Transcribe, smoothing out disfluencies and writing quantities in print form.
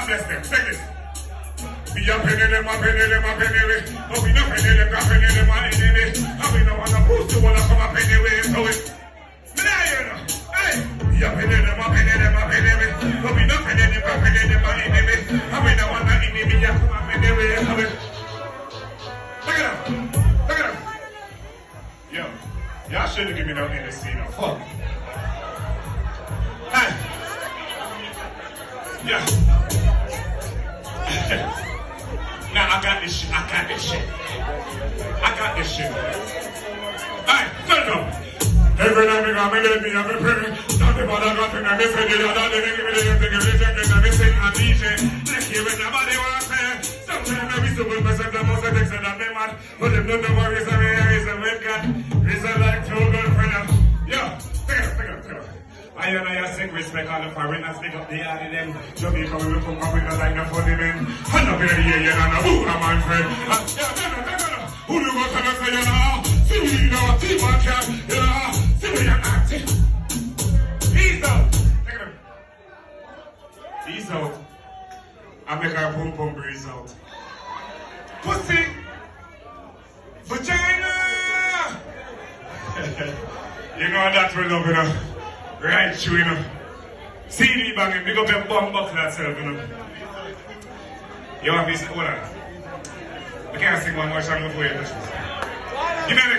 bless them. Take this. Be a penny them, a penny them, a penny way. But we no penny them, a penny them, a enemy. And we don't want to push to one of them a penny way. So it. Me there, you know. Hey. Be a penny them, a penny them, a penny way. But we no penny them, a penny them, a enemy. And we don't want to enemy a come a penny way. So it. Look at them. Look at them. Yo. Y'all shouldn't give me no NSC, no. Fuck. Hey. Yeah. Now I got this shit. I got this shit. I got this shit. Alright, turn it on. Every night I'm going to be a prayer. Don't ever got to me say you don't let me sing a DJ. Let's hear it. Nobody wants to. Sometimes I be so good myself the most I said that they mad. But if not the worries of me, is a red cat. It's a like two good friend. Yo, take it. I and I sick respect all the foreigners, pick up the yard of them. Jamaica, we will come up with a line of funny men. I'm not gonna hear you, and who am I, friend? No. Who do you want to say, you know? See me, you know, see my cat, you know? See me, you're not. Peace out. Peace out. I make our pum pum breeze out. Pussy. Vagina. You know that's what love, you know. Right, you know. CD banging, big up your bum buckle yourself, you know. You want this? Hold on. I can't sing one more song before you. Give me an